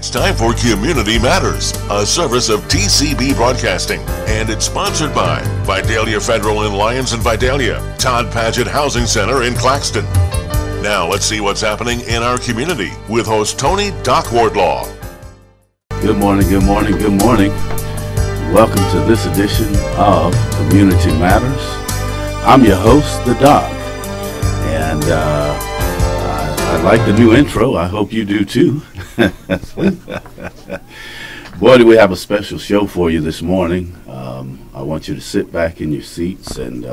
It's time for Community Matters, a service of TCB Broadcasting, and it's sponsored by Vidalia Federal in Lyons and Vidalia, Todd Paget Housing Center in Claxton. Now let's see what's happening in our community with host Tony Doc Wardlaw. Good morning, good morning, good morning. Welcome to this edition of Community Matters. I'm your host, the Doc, and I like the new intro. I hope you do too. Boy, do we have a special show for you this morning. I want you to sit back in your seats and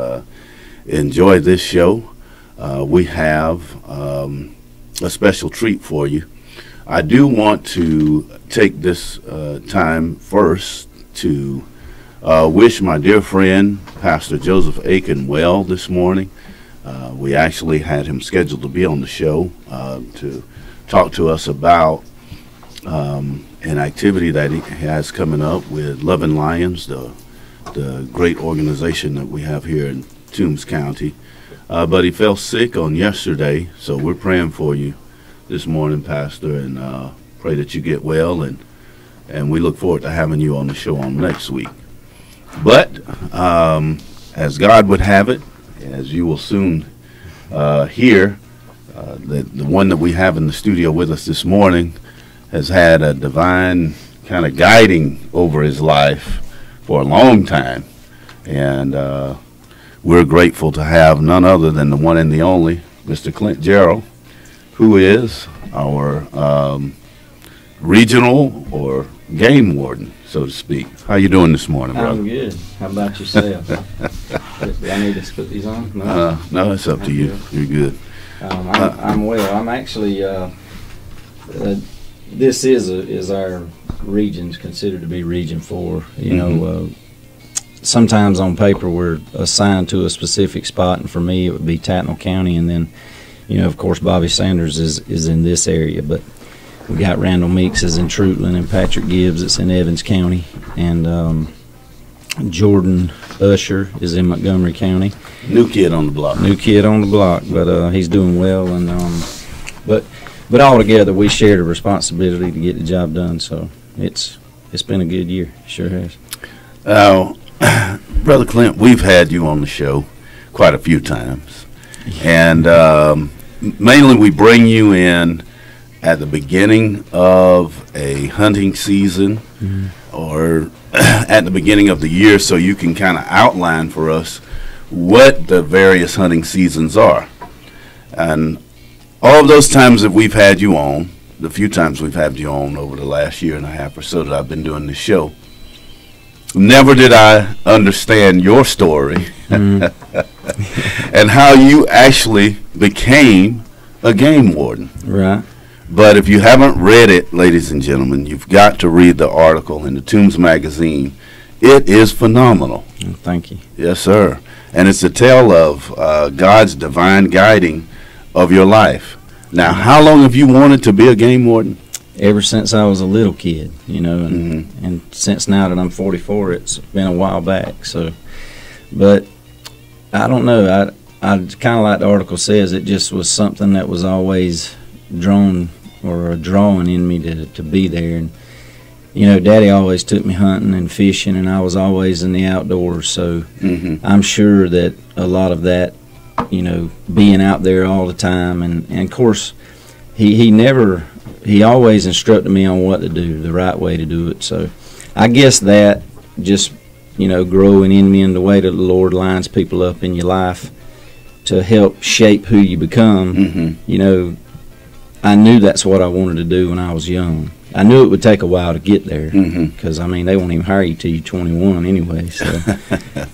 enjoy this show. We have a special treat for you. I do want to take this time first to wish my dear friend, Pastor Joseph Aiken, well this morning. We actually had him scheduled to be on the show to talk to us about an activity that he has coming up with Loving Lions, the great organization that we have here in Toombs County. But he fell sick on yesterday, so we're praying for you this morning, Pastor, and pray that you get well, and we look forward to having you on the show on next week. But as God would have it, as you will soon hear, the one that we have in the studio with us this morning has had a divine kind of guiding over his life for a long time, and we're grateful to have none other than the one and the only Mr. Clint Jerriel, who is our regional or game warden, so to speak. How you doing this morning, brother? I'm good. How about yourself? Do I need to put these on? No, no, it's up to you. Good. You're good. I'm well. I'm actually. This is our region's considered to be Region 4. You know, sometimes on paper we're assigned to a specific spot, and for me it would be Tattnall County, and then, you know, of course Bobby Sanders is in this area, but we got Randall Meeks is in Trutland, and Patrick Gibbs is in Evans County, and Jordan Usher is in Montgomery County. New kid on the block. New kid on the block, but he's doing well, and but all together we share the responsibility to get the job done. So it's been a good year, sure has. Brother Clint, we've had you on the show quite a few times, and mainly we bring you in at the beginning of a hunting season, or at the beginning of the year, so you can kind of outline for us what the various hunting seasons are. And all of those times that we've had you on, the few times we've had you on over the last year and a half or so that I've been doing this show, never did I understand your story and how you actually became a game warden. Right. But if you haven't read it, ladies and gentlemen, you've got to read the article in the Toombs magazine. It is phenomenal. Thank you. Yes, sir. And it's a tale of God's divine guiding of your life. Now, how long have you wanted to be a game warden? Ever since I was a little kid, you know, and since now that I'm 44, it's been a while back. So, but I don't know. I kind of like the article says, it just was something that was always drawn or a drawing in me to be there. And you know, Daddy always took me hunting and fishing, and I was always in the outdoors, so I'm sure that a lot of that, you know, being out there all the time, and of course he always instructed me on what to do, the right way to do it. So I guess that just, you know, growing in me in the way that the Lord lines people up in your life to help shape who you become, you know, I knew that's what I wanted to do when I was young. I knew it would take a while to get there, because I mean they won't even hire you till you're 21 anyway. So,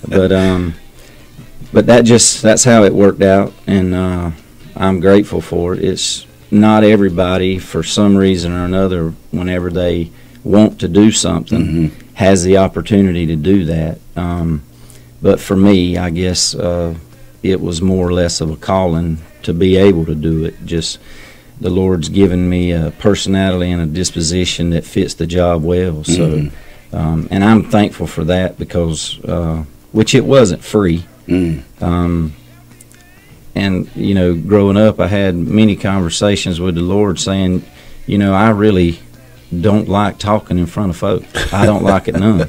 but that's how it worked out, and I'm grateful for it. It's not everybody, for some reason or another, whenever they want to do something, has the opportunity to do that. But for me, I guess it was more or less of a calling to be able to do it. Just the Lord's given me a personality and a disposition that fits the job well. So, and I'm thankful for that, because which it wasn't free. And you know, growing up, I had many conversations with the Lord saying, you know, I really don't like talking in front of folks. I don't like it none.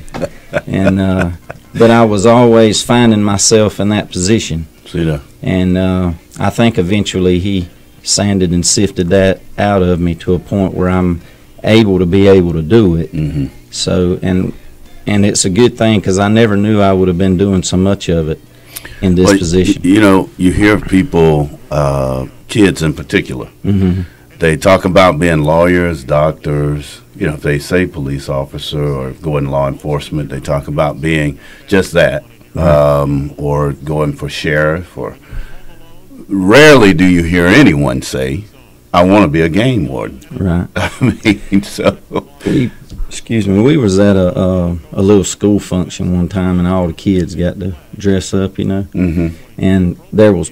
And but I was always finding myself in that position. See that? And I think eventually he sanded and sifted that out of me to a point where I'm able to do it. Mm-hmm. So and it's a good thing, because I never knew I would have been doing so much of it in this position. You know, you hear people, kids in particular, Mm-hmm. they talk about being lawyers, doctors. You know, if they say police officer or go in law enforcement, they talk about being just that, or going for sheriff. Or rarely do you hear anyone say, "I want to be a game warden." Right. I mean, so we was at a little school function one time, and all the kids got to dress up, you know. Mm-hmm. And there was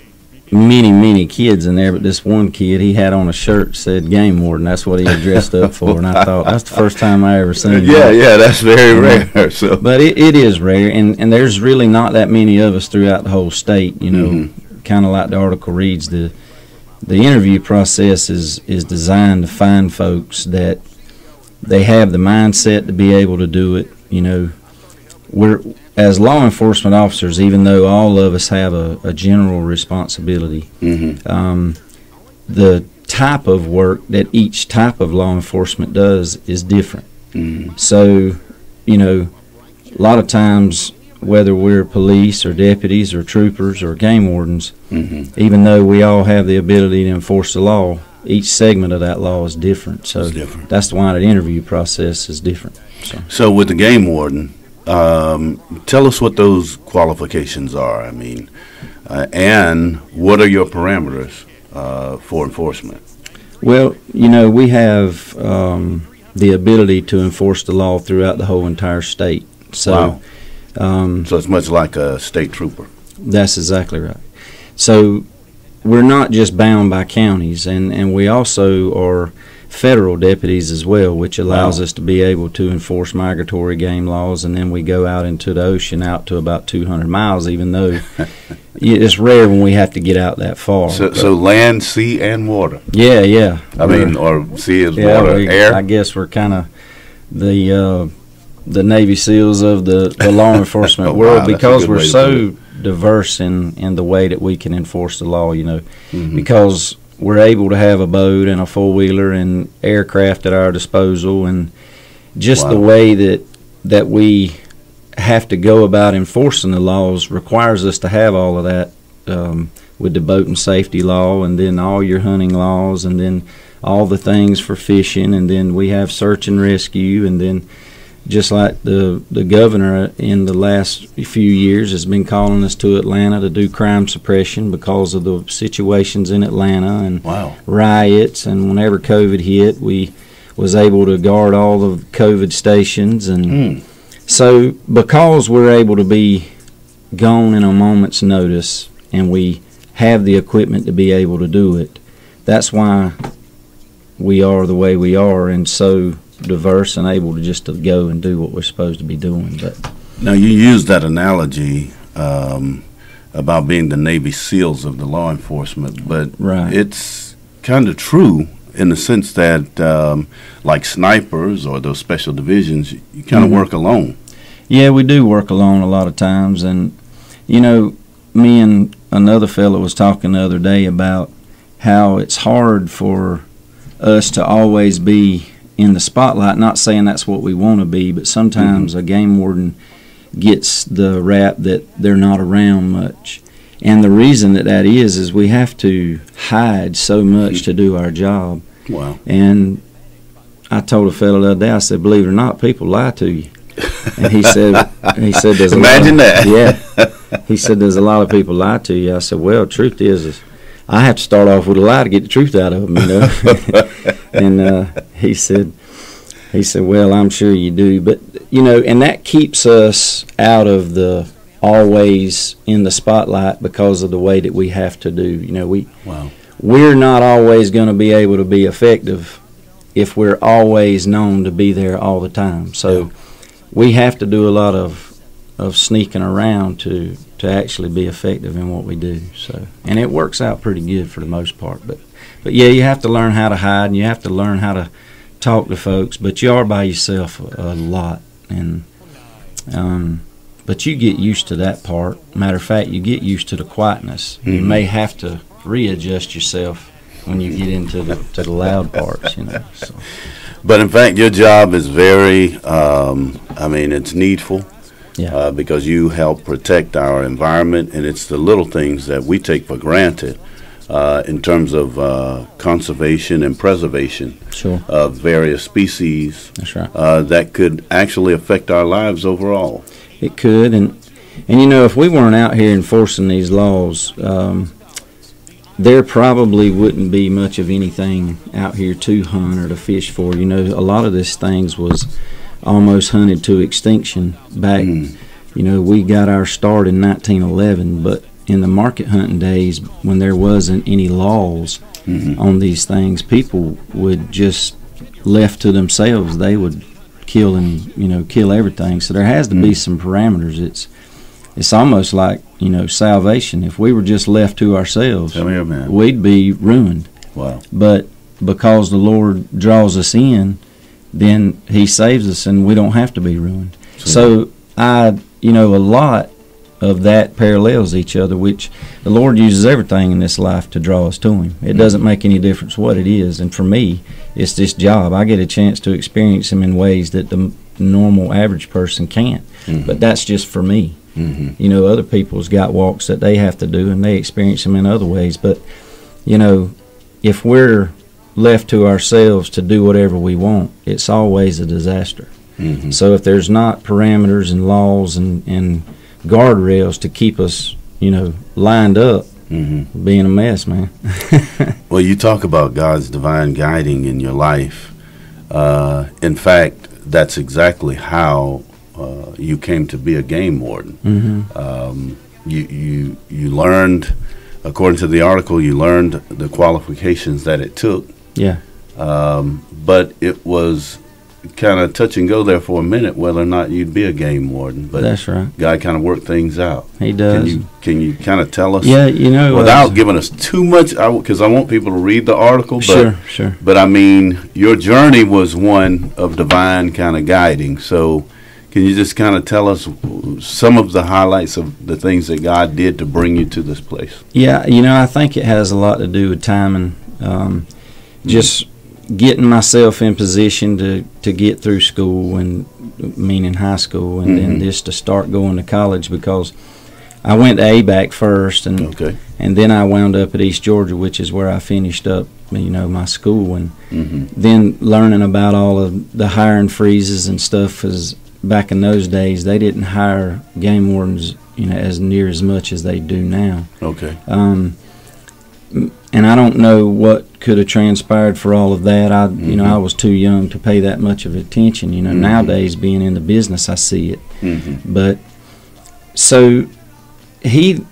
many kids in there, but this one kid, he had on a shirt that said Game Warden. That's what he had dressed up for, and I thought, that's the first time I ever seen that. Yeah, that's very rare. So, but it is rare, and there's really not that many of us throughout the whole state, you know. Mm-hmm. Kind of like the article reads, the interview process is designed to find folks that they have the mindset to be able to do it. You know, we're, as law enforcement officers, even though all of us have a general responsibility, mm-hmm. The type of work that each type of law enforcement does is different. Mm-hmm. So, you know, a lot of times, whether we're police or deputies or troopers or game wardens, mm-hmm. even though we all have the ability to enforce the law, each segment of that law is different. So it's different. That's why the interview process is different. So with the game warden, tell us what those qualifications are. I mean, and what are your parameters for enforcement? Well, you know, we have the ability to enforce the law throughout the whole entire state. So, wow. So it's much like a state trooper. That's exactly right. So we're not just bound by counties, and we also are federal deputies as well, which allows wow. us to be able to enforce migratory game laws, and then we go out into the ocean out to about 200 miles, even though it's rare when we have to get out that far. So land, sea, and water. Yeah. I mean, or sea is water, air? I guess we're kind of the Navy SEALs of the law enforcement world, because we're so diverse in the way that we can enforce the law, you know, mm-hmm. because we're able to have a boat and a four-wheeler and aircraft at our disposal, and just wow. the way that we have to go about enforcing the laws requires us to have all of that, with the boat and safety law, and then all your hunting laws, and then all the things for fishing, and then we have search and rescue, and then just like the governor in the last few years has been calling us to Atlanta to do crime suppression because of the situations in Atlanta and wow. riots. And whenever COVID hit, we was able to guard all the COVID stations. And so because we're able to be gone in a moment's notice, and we have the equipment to be able to do it, that's why we are the way we are, and so diverse and able to just to go and do what we're supposed to be doing. But now you use that analogy about being the Navy SEALs of the law enforcement, but right. It's kind of true in the sense that like snipers or those special divisions, you kind of mm-hmm. work alone. Yeah, we do work alone a lot of times. And you know, me and another fellow was talking the other day about how it's hard for us to always be in the spotlight. Not saying that's what we want to be, but sometimes mm-hmm. a game warden gets the rap that they're not around much. And the reason that is we have to hide so much mm-hmm. to do our job. Wow. And I told a fellow the other day, I said, believe it or not, people lie to you. And he said there's imagine that. Yeah. He said there's a lot of people lie to you. I said, well, the truth is I have to start off with a lie to get the truth out of them, you know. And he said, well, I'm sure you do. But, you know, and that keeps us out of the always in the spotlight because of the way that we have to do. You know, we're not always going to be able to be effective if we're always known to be there all the time. So we have to do a lot of sneaking around to actually be effective in what we do. So, and it works out pretty good for the most part. But yeah, you have to learn how to hide, and you have to learn how talk to folks, but you are by yourself a lot, and but you get used to that part. Matter of fact, you get used to the quietness. Mm-hmm. You may have to readjust yourself when you get into the loud parts, you know. So. But in fact, your job is very, it's needful. Yeah. Because you help protect our environment, and it's the little things that we take for granted in terms of conservation and preservation sure. of various species. That's right. That could actually affect our lives overall. It could, and you know, if we weren't out here enforcing these laws, there probably wouldn't be much of anything out here to hunt or to fish for. You know, a lot of this things was almost hunted to extinction back. You know, we got our start in 1911, but in the market hunting days, when there wasn't any laws on these things, people would just, left to themselves, they would kill and, you know, kill everything. So there has to be some parameters. It's almost like, you know, salvation. If we were just left to ourselves, we'd be ruined. Wow. But because the Lord draws us in, then he saves us and we don't have to be ruined. So you know, a lot of that parallels each other, which the Lord uses everything in this life to draw us to him. It doesn't make any difference what it is. And for me, it's this job. I get a chance to experience him in ways that the normal average person can't. But that's just for me. You know, other people's got walks that they have to do, and they experience them in other ways. But, you know, if we're left to ourselves to do whatever we want, it's always a disaster. So if there's not parameters and laws and guardrails to keep us, you know, lined up, being a mess, man. Well, you talk about God's divine guiding in your life. In fact, that's exactly how you came to be a game warden. You learned, according to the article, you learned the qualifications that it took. Yeah. But it was kind of touch and go there for a minute whether or not you'd be a game warden. But that's right. God kind of worked things out. He does. Can you kind of tell us? Yeah, you know, without giving us too much, because I want people to read the article. But, sure. But I mean, your journey was one of divine kind of guiding. So, can you just kind of tell us some of the highlights of the things that God did to bring you to this place? Yeah, you know, I think it has a lot to do with timing. Just getting myself in position to get through school, and meaning high school, and then just to start going to college, because I went to ABAC first, and then I wound up at East Georgia, which is where I finished up, you know, my school, and then learning about all of the hiring freezes and stuff. As back in those days, they didn't hire game wardens, you know, as near as much as they do now. And I don't know what could have transpired for all of that. You know, I was too young to pay that much of attention. You know, nowadays, being in the business, I see it. But so he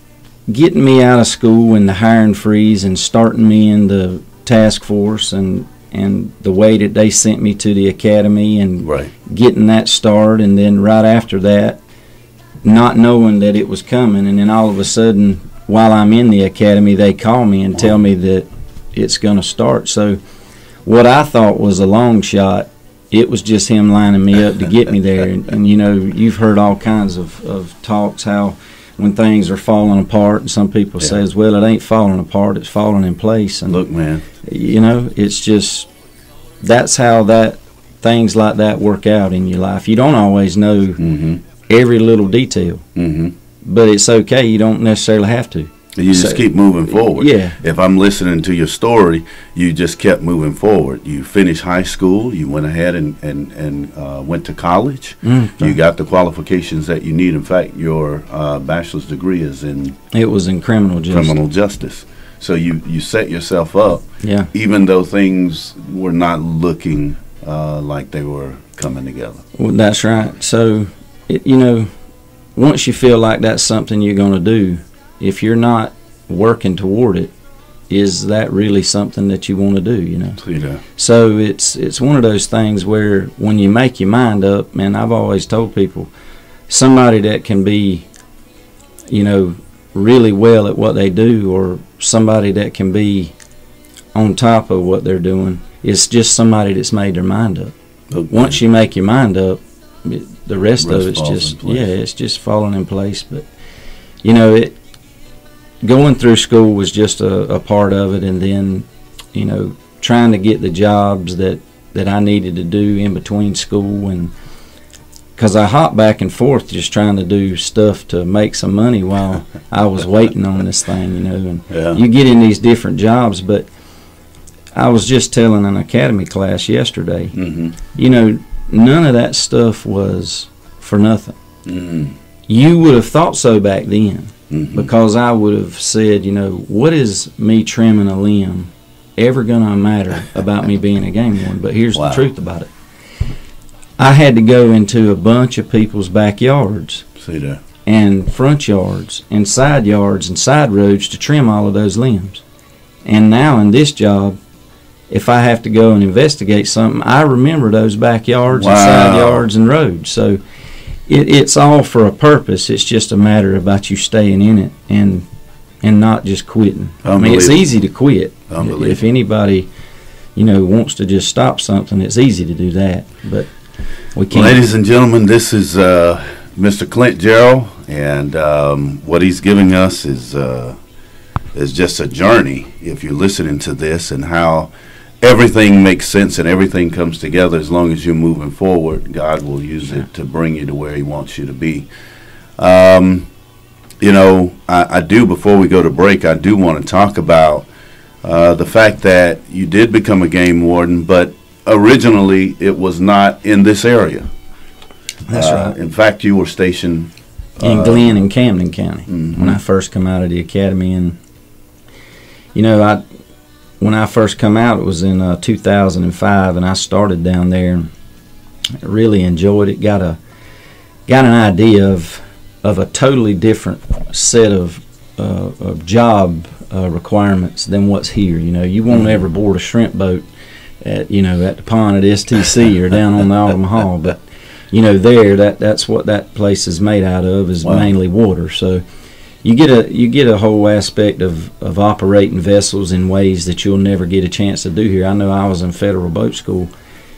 getting me out of school and the hiring freeze and starting me in the task force, and the way that they sent me to the academy and getting that start, and then right after that, not knowing that it was coming, and then all of a sudden, while I'm in the academy, they call me and tell me that it's going to start. So what I thought was a long shot, it was just him lining me up to get me there. And you know, you've heard all kinds of talks, how when things are falling apart, and some people say, well, it ain't falling apart, it's falling in place. And look, man, you know, it's just, that's how things like that work out in your life. You don't always know every little detail. But it's okay. You don't necessarily have to. You just keep moving forward. Yeah. If I'm listening to your story, you just kept moving forward. You finished high school. You went ahead and went to college. You got the qualifications that you need. In fact, your bachelor's degree is in... It was in criminal justice. So you set yourself up. Yeah. Even though things were not looking like they were coming together. Well, that's right. So, you know, once you feel like that's something you're going to do, if you're not working toward it, is that really something that you want to do, you know? Yeah. So it's one of those things where when you make your mind up, man, I've always told people, somebody that can be, you know, really well at what they do, or somebody that can be on top of what they're doing, It's just somebody that's made their mind up. Okay. Once you make your mind up, the rest of it's falls just in place. it's just falling in place. But you know, going through school was just a part of it, and then you know, trying to get the jobs that I needed to do in between school, and because I hopped back and forth just trying to do stuff to make some money while I was waiting on this thing, you know. And you get in these different jobs, but I was just telling an academy class yesterday, you know, none of that stuff was for nothing. You would have thought so back then, because I would have said, you know, what is me trimming a limb ever going to matter about me being a game warden? But here's the truth about it. I had to go into a bunch of people's backyards and front yards and side roads to trim all of those limbs. And now in this job, if I have to go and investigate something, I remember those backyards and side yards and roads. So it's all for a purpose. It's just a matter about you staying in it and not just quitting. I mean, it's easy to quit. If anybody, you know, wants to just stop something, it's easy to do that. But we can't. Ladies and gentlemen, this is Mr. Clint Jerriel, and what he's giving us is just a journey, if you're listening to this, and how everything makes sense and everything comes together. As long as you're moving forward, God will use it to bring you to where he wants you to be. You know, I do, before we go to break, I do want to talk about the fact that you did become a game warden, but originally it was not in this area. That's right. In fact, you were stationed in Glenn and Camden County when I first come out of the academy. And you know, when I first come out, it was in 2005, and I started down there and really enjoyed it. Got an idea of a totally different set of job requirements than what's here. You know, you won't ever board a shrimp boat at the pond at STC or down on the Auburn Hall, but you know, that's what that place is made out of, is mainly water. So you get a whole aspect of operating vessels in ways that you'll never get a chance to do here. I know I was in Federal Boat School,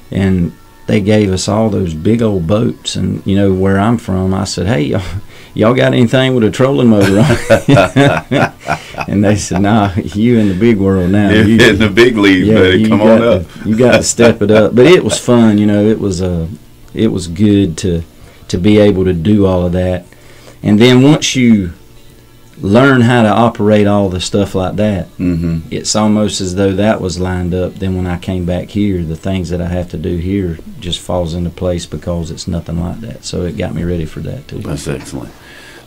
and they gave us all those big old boats, and you know, where I'm from, I said, hey, y'all got anything with a trolling motor on it? And they said, nah, you in the big world now. You're in the big leagues, buddy. Come on up. You got to step it up. But it was fun, you know. It was good to be able to do all of that. And then once you learn how to operate all the stuff like that, it's almost as though that was lined up. Then when I came back here, the things that I have to do here just falls into place because it's nothing like that. So it got me ready for that too. That's excellent.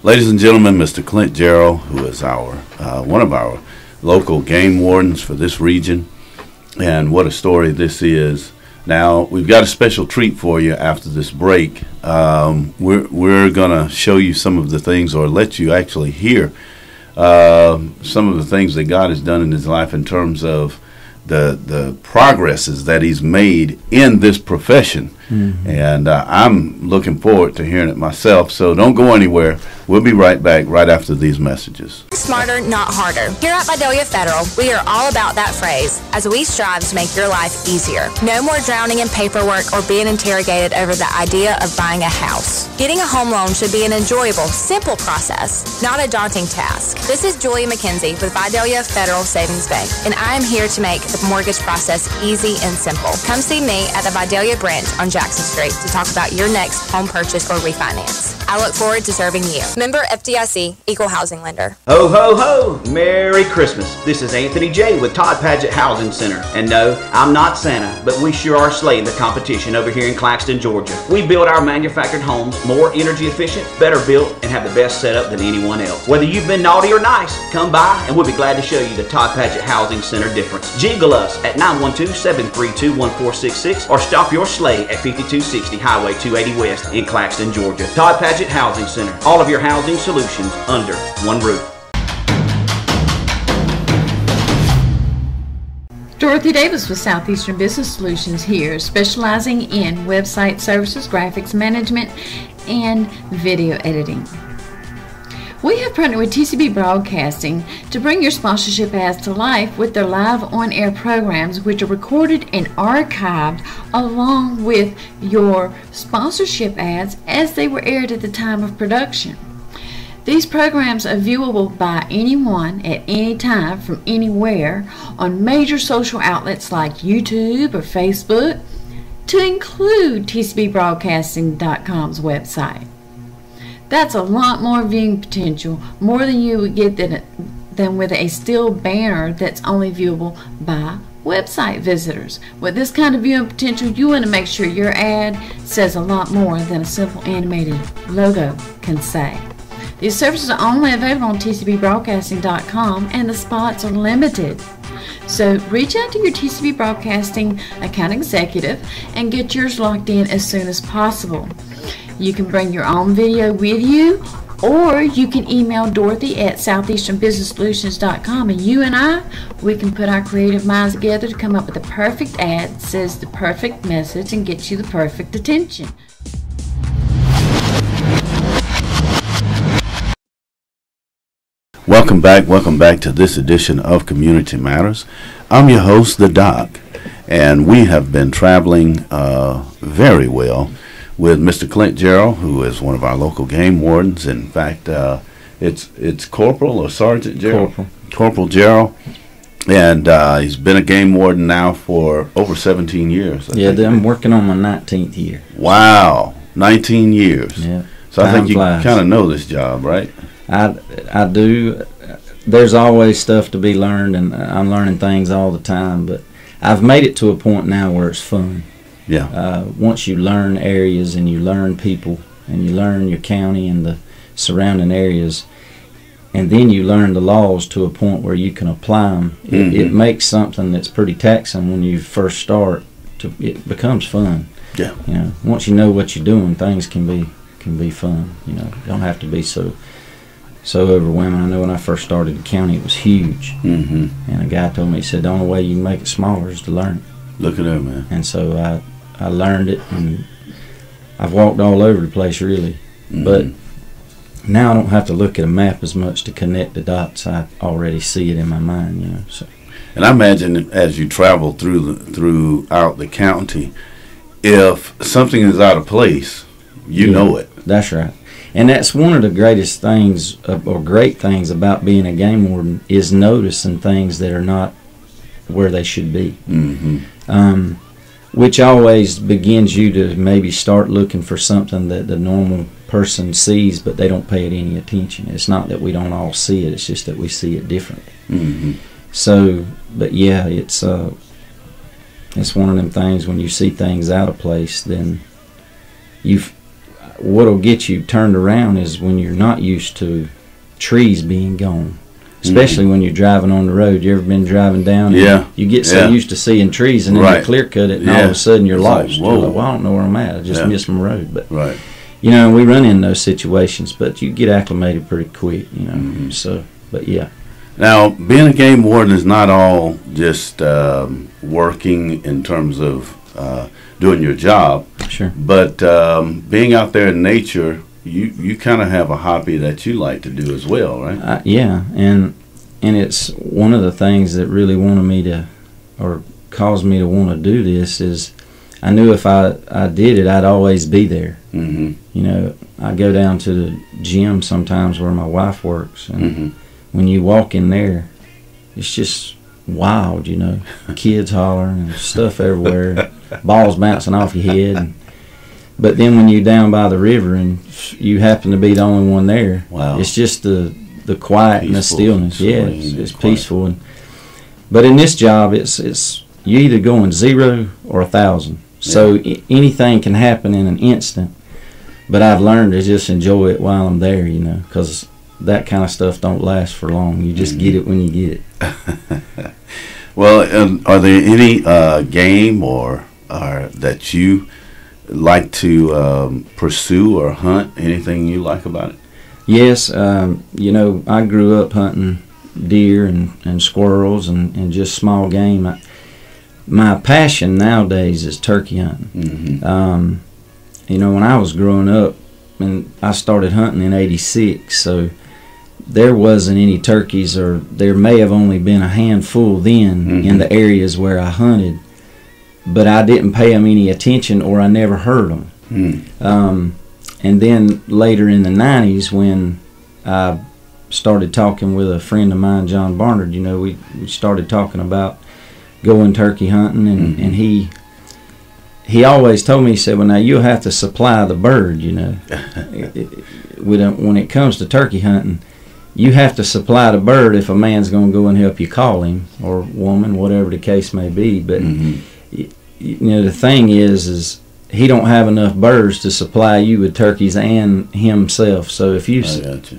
Ladies and gentlemen, Mr. Clint Jerriel, who is our one of our local game wardens for this region, and what a story this is. Now, we've got a special treat for you after this break. We're going to show you some of the things, or let you actually hear some of the things that God has done in his life in terms of the progresses that he's made in this profession. And I'm looking forward to hearing it myself. So don't go anywhere. We'll be right back right after these messages. Smarter, not harder. Here at Vidalia Federal, we are all about that phrase as we strive to make your life easier. No more drowning in paperwork or being interrogated over the idea of buying a house. Getting a home loan should be an enjoyable, simple process, not a daunting task. This is Julia McKenzie with Vidalia Federal Savings Bank, and I am here to make the mortgage process easy and simple. Come see me at the Vidalia branch on Jackson Street to talk about your next home purchase or refinance. I look forward to serving you. Member FDIC, Equal Housing Lender. Ho, ho, ho! Merry Christmas. This is Anthony J. with Todd Paget Housing Center. And no, I'm not Santa, but we sure are slaying the competition over here in Claxton, Georgia. We build our manufactured homes more energy efficient, better built, and have the best setup than anyone else. Whether you've been naughty or nice, come by and we'll be glad to show you the Todd Paget Housing Center difference. Jingle us at 912-732-1466 or stop your sleigh at 5260 Highway 280 West in Claxton, Georgia. Todd Paget Housing Center. All of your housing solutions under one roof. Dorothy Davis with Southeastern Business Solutions here, specializing in website services, graphics management, and video editing. We have partnered with TCB Broadcasting to bring your sponsorship ads to life with their live on-air programs, which are recorded and archived along with your sponsorship ads as they were aired at the time of production. These programs are viewable by anyone at any time from anywhere on major social outlets like YouTube or Facebook, to include TCBBroadcasting.com's website. That's a lot more viewing potential, more than you would get than with a still banner that's only viewable by website visitors. With this kind of viewing potential, you want to make sure your ad says a lot more than a simple animated logo can say. These services are only available on TCBBroadcasting.com, and the spots are limited. So reach out to your TCB Broadcasting account executive and get yours locked in as soon as possible. You can bring your own video with you, or you can email Dorothy at southeasternbusinesssolutions.com, and you and we can put our creative minds together to come up with the perfect ad that says the perfect message and gets you the perfect attention. Welcome back to this edition of Community Matters. I'm your host, The Doc, and we have been traveling very well with Mr. Clint Jerriel, who is one of our local game wardens. In fact, it's Corporal or Sergeant Jerriel? Corporal Jerriel, and he's been a game warden now for over 17 years. I'm working on my 19th year. Wow, 19 years. Yeah. So I think you kind of know this job, right? I do. There's always stuff to be learned, and I'm learning things all the time, but I've made it to a point now where it's fun. Yeah. Once you learn areas and you learn people and you learn your county and the surrounding areas, and then you learn the laws to a point where you can apply them, it makes something that's pretty taxing when you first start. It becomes fun. Yeah. You know, once you know what you're doing, things can be fun. You know, you don't have to be so overwhelming. I know when I first started the county, it was huge. And a guy told me, he said, the only way you can make it smaller is to learn it. Look at that, man. And so I learned it, and I've walked all over the place, really. But now I don't have to look at a map as much to connect the dots. I already see it in my mind, you know. So. And I imagine as you travel throughout the county, if something is out of place, you know it. That's right. And that's one of the greatest things, or great things about being a game warden, is noticing things that are not where they should be. Which always begins you to maybe start looking for something that the normal person sees, but they don't pay it any attention. It's not that we don't all see it, it's just that we see it differently. So, but yeah, it's one of them things, when you see things out of place, then what'll get you turned around is when you're not used to trees being gone. Especially when you're driving on the road. You ever been driving down? Yeah. You get so used to seeing trees, and then you clear cut it, and all of a sudden you're lost. Whoa. You're like, well, I don't know where I'm at. I just missed my road. But you know, we run in those situations, but you get acclimated pretty quick. You know. So, but yeah. Now, being a game warden is not all just working in terms of doing your job. Sure. But being out there in nature, you kind of have a hobby that you like to do as well, right? Yeah, and it's one of the things that really wanted me to, or caused me to want to do this, is I knew if I did it, I'd always be there. You know, I go down to the gym sometimes where my wife works, and when you walk in there, it's just wild, you know. Kids hollering and stuff everywhere, balls bouncing off your head. But then when you're down by the river and you happen to be the only one there, it's just the quiet and the stillness. Yeah, it's peaceful. But in this job, it's you're either going 0 or 1,000. So anything can happen in an instant. But I've learned to just enjoy it while I'm there, you know, because that kind of stuff don't last for long. You just get it when you get it. Well, are there any game or that you like to pursue or hunt? Anything you like about it? Yes, you know, I grew up hunting deer and squirrels and just small game. My passion nowadays is turkey hunting. You know, when I was growing up, and I started hunting in '86, so there wasn't any turkeys, or there may have only been a handful then in the areas where I hunted, but I didn't pay them any attention, or I never heard them. And then later in the 90s, when I started talking with a friend of mine, John Barnard, you know, we started talking about going turkey hunting, and he always told me, he said, well, now you'll have to supply the bird, you know. When it comes to turkey hunting, you have to supply the bird if a man's going to go and help you call him, or woman, whatever the case may be. But you know, the thing is he don't have enough birds to supply you with turkeys and himself. So if you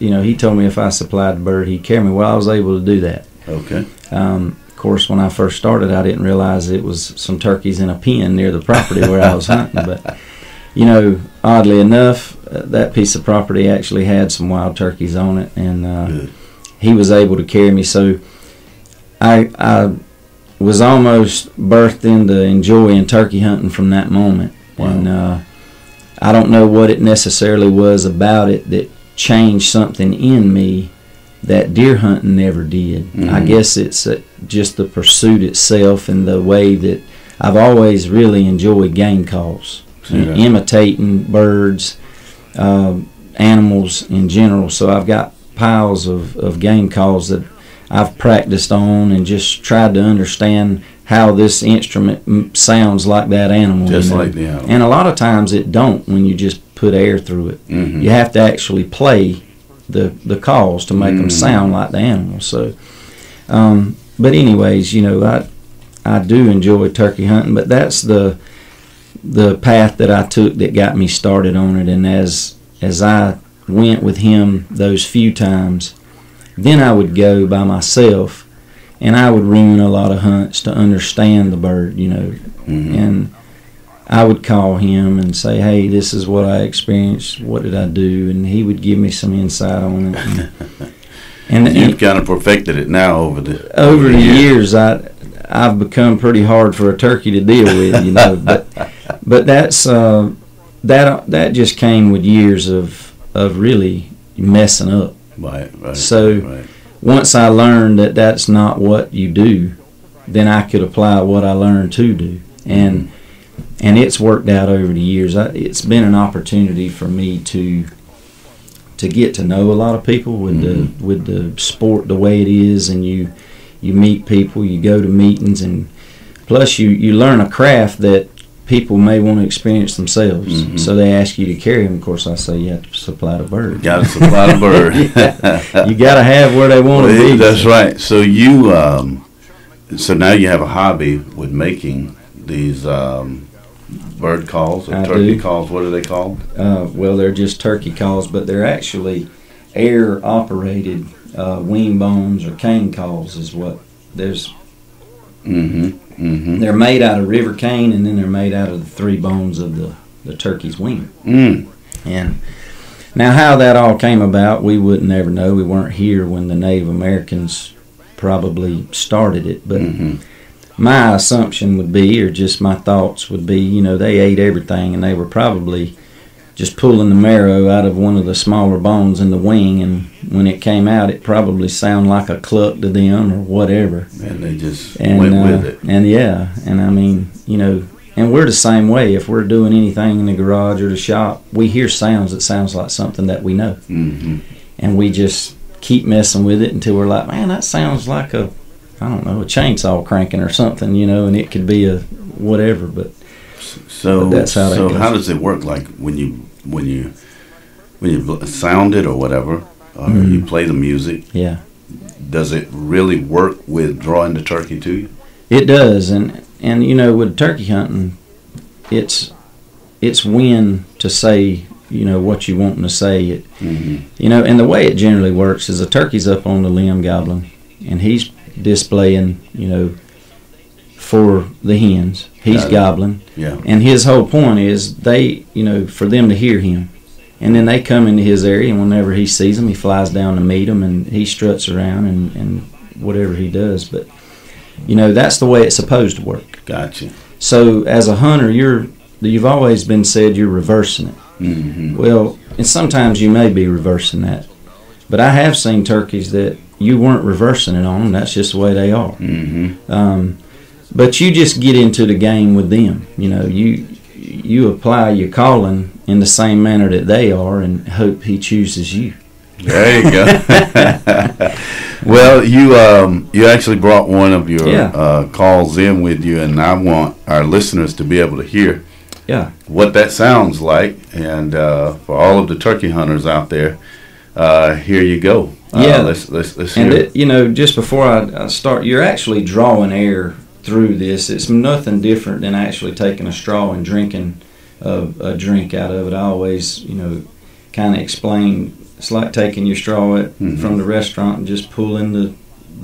know, he told me if I supplied the bird, he'd carry me. Well, I was able to do that. Okay. Of course, when I first started, I didn't realize it was some turkeys in a pen near the property where I was hunting. But you know, oddly enough, that piece of property actually had some wild turkeys on it, and he was able to carry me. So I was almost birthed into enjoying turkey hunting from that moment. Wow. And I don't know what it necessarily was about it that changed something in me that deer hunting never did. I guess it's just the pursuit itself, and the way that I've always really enjoyed game calls, imitating birds, animals in general. So I've got piles of game calls that I've practiced on, and just tried to understand how this instrument sounds like that animal. Just like the animal. And a lot of times it don't when you just put air through it. You have to actually play the calls to make them sound like the animal. So, but anyways, you know, I do enjoy turkey hunting, but that's the path that I took that got me started on it. And as I went with him those few times, then I would go by myself, and I would ruin a lot of hunts to understand the bird, you know. And I would call him and say, hey, this is what I experienced, what did I do? And he would give me some insight on it. And you've kind of perfected it now over the years. I've become pretty hard for a turkey to deal with, you know. But that's that just came with years of really messing up. Right. So once I learned that that's not what you do, then I could apply what I learned to do, and it's worked out over the years. It's been an opportunity for me to get to know a lot of people with the sport the way it is, and you meet people, you go to meetings, and plus you learn a craft that people may want to experience themselves. So they ask you to carry them. Of course, I say you have to supply the bird. Got to supply the bird. You got to have where they want to be. That's right. So you, so now you have a hobby with making these bird calls or turkey calls. What are they called? Well, they're just turkey calls, but they're actually air-operated wing bones or cane calls. Is what there's. They're made out of river cane, and then they're made out of the 3 bones of the turkey's wing. And now how that all came about, we wouldn't ever know. We weren't here when the Native Americans probably started it. But my assumption would be, or just my thoughts would be, you know, they ate everything, and they were probably just pulling the marrow out of one of the smaller bones in the wing, and when it came out, it probably sounded like a cluck to them or whatever. And they just went with it. And I mean, you know, and we're the same way. If we're doing anything in the garage or the shop, we hear sounds that sounds like something that we know. And we just keep messing with it until we're like, man, that sounds like a chainsaw cranking or something, you know, and it could be a whatever, but that's how that goes. How does it work? Like when you sound it or whatever, or you play the music? Yeah. Does it really work with drawing the turkey to you? It does, and you know, with turkey hunting, it's when to say, you know, what you wanting to say. You know, and the way it generally works is a turkey's up on the limb gobbling, and he's displaying, you know, for the hens. He's gobbling. Yeah. And his whole point is they, you know, for them to hear him. And then they come into his area, and whenever he sees them, he flies down to meet them, and he struts around and whatever he does. But, you know, that's the way it's supposed to work. Gotcha. So as a hunter, you've always been said you're reversing it. Well, and sometimes you may be reversing that. But I have seen turkeys that you weren't reversing it on them. That's just the way they are. But you just get into the game with them. You know, you apply your calling in the same manner that they are and hope he chooses you. There you go. Well, you actually brought one of your calls in with you, and I want our listeners to be able to hear what that sounds like. And for all of the turkey hunters out there, here you go. Let's hear it. You know, just before I start, you're actually drawing air through this. It's nothing different than actually taking a straw and drinking a drink out of it. I always, you know, kind of explain. It's like taking your straw from the restaurant and just pulling the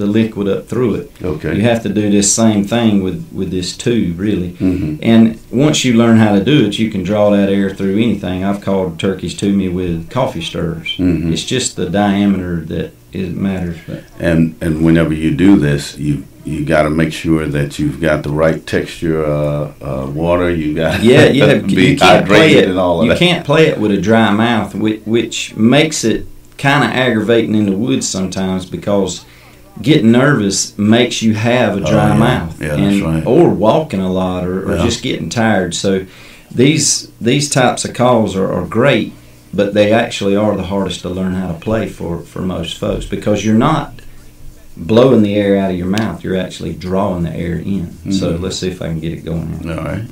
liquid up through it. Okay. You have to do this same thing with this tube, really. And once you learn how to do it, you can draw that air through anything. I've called turkeys to me with coffee stirrers. It's just the diameter that it matters. And whenever you do this, you got to make sure that you've got the right texture water. You got to be hydrated and all of that. You can't play it with a dry mouth, which makes it kind of aggravating in the woods sometimes, because getting nervous makes you have a dry mouth, that's right. Or walking a lot, or just getting tired. So these types of calls are great, but they actually are the hardest to learn how to play for most folks, because you're not blowing the air out of your mouth, you're actually drawing the air in. So let's see if I can get it going here. All right.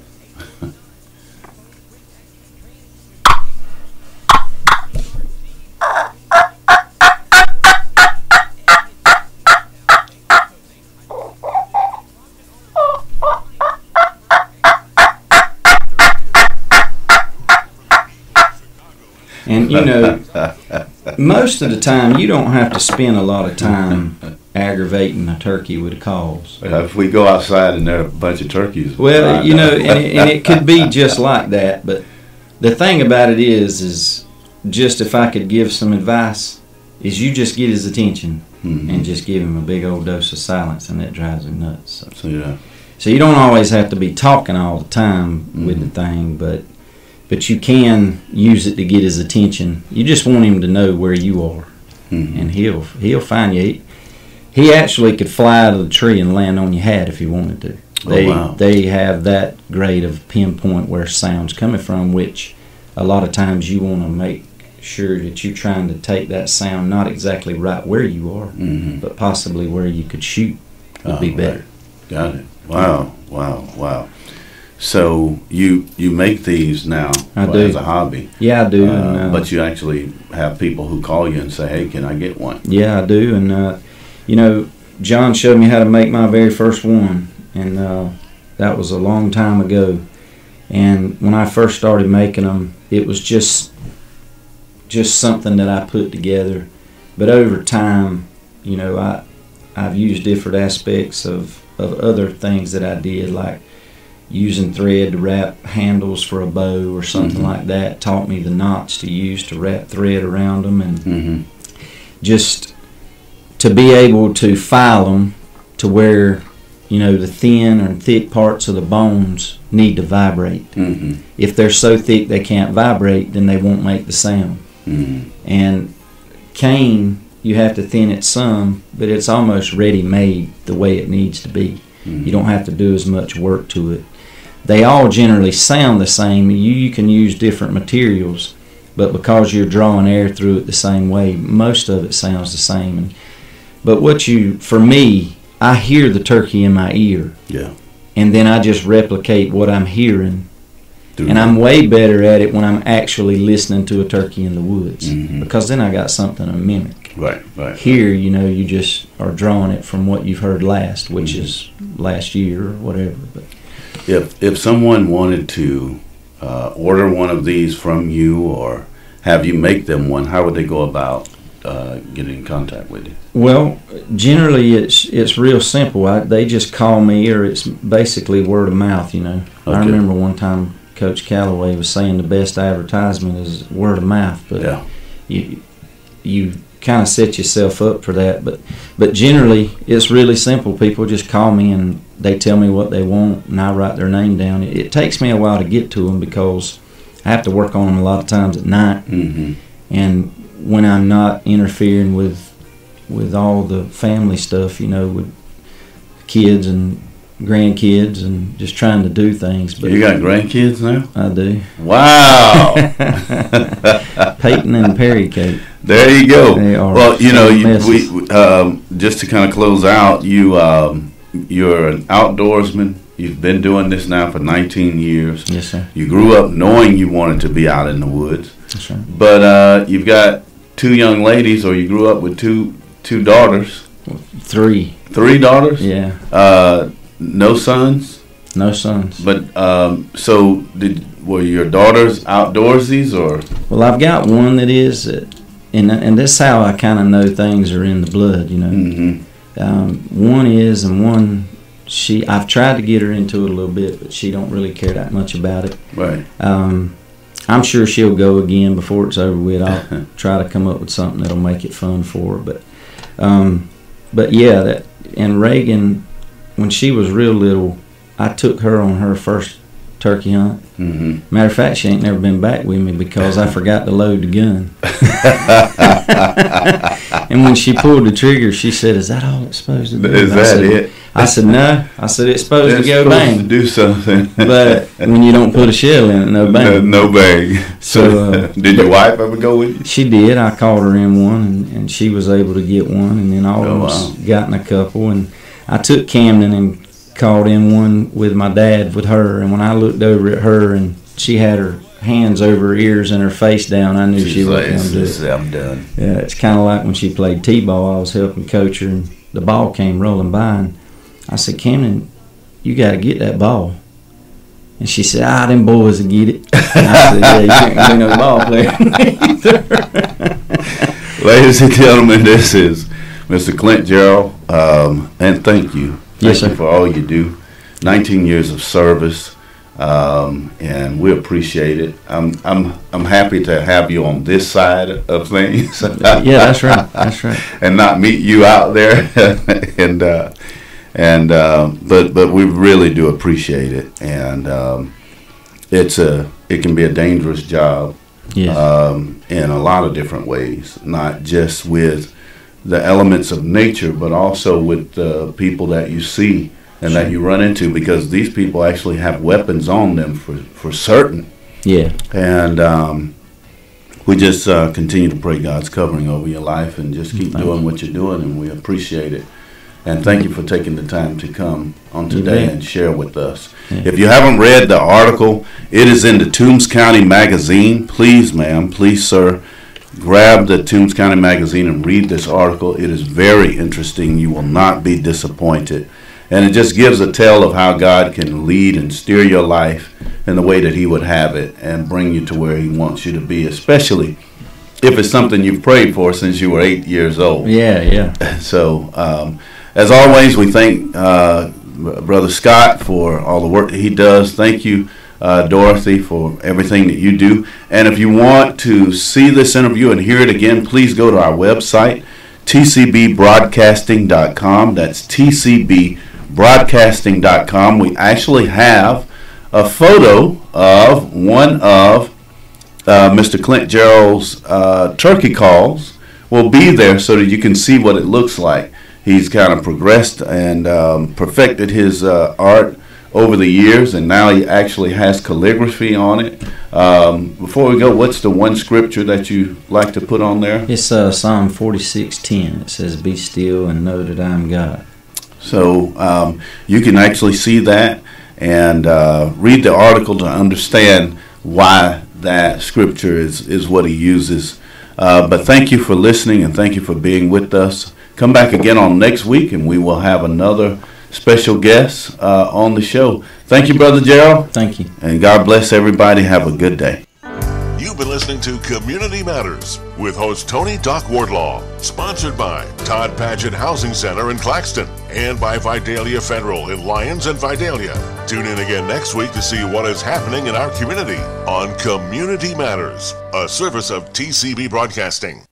And you know, most of the time you don't have to spend a lot of time aggravating a turkey with calls. If we go outside and there are a bunch of turkeys. Well, you know, and it could be just like that. But the thing about it is just, if I could give some advice, is you just get his attention and just give him a big old dose of silence, and that drives him nuts. So you don't always have to be talking all the time with the thing, but you can use it to get his attention. You just want him to know where you are, and he'll find you. He actually could fly out of the tree and land on your hat if he wanted to. They have that grade of pinpoint where sound's coming from, which a lot of times you want to make sure that you're trying to take that sound not exactly right where you are, but possibly where you could shoot would be better. Right. Got it. Wow. So you make these now as a hobby? Yeah, I do. But you actually have people who call you and say, "Hey, can I get one?" Yeah, I do. And you know, John showed me how to make my very first one, and that was a long time ago. And when I first started making them, it was just something that I put together. But over time, you know, I've used different aspects of other things that I did, like using thread to wrap handles for a bow or something like that. Taught me the knots to use to wrap thread around them, and just to be able to file them to where, you know, the thin or thick parts of the bones need to vibrate. If they're so thick they can't vibrate, then they won't make the sound. And cane, you have to thin it some, but it's almost ready-made the way it needs to be. You don't have to do as much work to it. They all generally sound the same. You can use different materials, but because you're drawing air through it the same way, most of it sounds the same. But for me, I hear the turkey in my ear, and then I just replicate what I'm hearing. And I'm way better at it when I'm actually listening to a turkey in the woods, because then I got something to mimic. Right. Here, you know, you just are drawing it from what you've heard last, which is last year or whatever. But if someone wanted to order one of these from you or have you make them one, how would they go about getting in contact with you? Well, generally it's real simple. They just call me, or it's basically word of mouth, you know. Okay. I remember one time Coach Calloway was saying the best advertisement is word of mouth, but you kind of set yourself up for that. But generally it's really simple. People just call me and they tell me what they want, and I write their name down. It takes me a while to get to them because I have to work on them a lot of times at night, and when I'm not interfering with all the family stuff, with kids and grandkids and just trying to do things. But you got grandkids now? I do. Wow. Peyton and Perry Kate. There you go. They are. Well, we just to kind of close out, you're an outdoorsman. You've been doing this now for 19 years. Yes, sir. You grew up knowing you wanted to be out in the woods. That's right. But you've got 2 young ladies, or you grew up with two daughters. 3. 3 daughters? Yeah. No sons? No sons. But so were your daughters outdoorsies, or? Well, I've got one that is, and that's how I kind of know things are in the blood. Mm-hmm. One is, and one I've tried to get her into it a little bit, but she don't really care that much about it. Right. I'm sure she'll go again before it's over with. I'll try to come up with something that'll make it fun for her. But yeah, and Reagan, when she was real little, I took her on her first turkey hunt. Mm-hmm. Matter of fact, she ain't never been back with me because I forgot to load the gun. And when she pulled the trigger, she said, "Is that all it's supposed to do?" Is that it? I said, "No." I said, "It's supposed to go bang." To do something. But when you don't put a shell in it, no bang. No bang. So did your wife ever go with you? She did. I called her in one, and she was able to get one, and then all of us got in a couple. And I took Camden and called in one with my dad with her, and when I looked over at her and she had her hands over her ears and her face down, I knew she wasn't going to do it. I'm done. Yeah, it's kind of like when she played T-ball. I was helping coach her, and the ball came rolling by, and I said, "Camden, you got to get that ball." And she said, "Them boys will get it." And I said, "Yeah, you can't be no ball player either." Ladies and gentlemen, this is Mr. Clint Jerriel, and thank you. Yes, Thank you sir. for all you do. 19 years of service, and we appreciate it. I'm happy to have you on this side of things. Yeah, that's right. That's right. And not meet you out there, but we really do appreciate it. And it can be a dangerous job, Yes. in a lot of different ways, not just with the elements of nature, but also with the people that you see and that you run into, because these people actually have weapons on them for certain. Yeah. And we just continue to pray God's covering over your life, and just keep doing what you're doing, and we appreciate it. And thank you for taking the time to come on today and share with us. Yeah. If you haven't read the article, it is in the Toombs County Magazine. Please, ma'am, please, sir, grab the Toombs County Magazine and read this article. It is very interesting. You will not be disappointed. And it just gives a tale of how God can lead and steer your life in the way that He would have it, and bring you to where He wants you to be, especially if it's something you've prayed for since you were 8 years old. Yeah, yeah. So, as always, we thank Brother Scott for all the work that he does. Thank you, Dorothy, for everything that you do. And if you want to see this interview and hear it again, please go to our website, tcbbroadcasting.com. That's tcbbroadcasting.com. We actually have a photo of one of Mr. Clint Jerriel's turkey calls. Will be there so that you can see what it looks like. He's kind of progressed and perfected his art over the years, and now he actually has calligraphy on it. Before we go, what's the one scripture that you like to put on there? It's Psalm 46:10. It says, "Be still and know that I am God." So you can actually see that and read the article to understand why that scripture is what he uses. But thank you for listening, and thank you for being with us. Come back again on next week, and we will have another special guest on the show. Thank you, Brother Jerriel. Thank you. And God bless everybody. Have a good day. You've been listening to Community Matters with host Tony Doc Wardlaw, sponsored by Todd Paget Housing Center in Claxton and by Vidalia Federal in Lyons and Vidalia. Tune in again next week to see what is happening in our community on Community Matters, a service of TCB Broadcasting.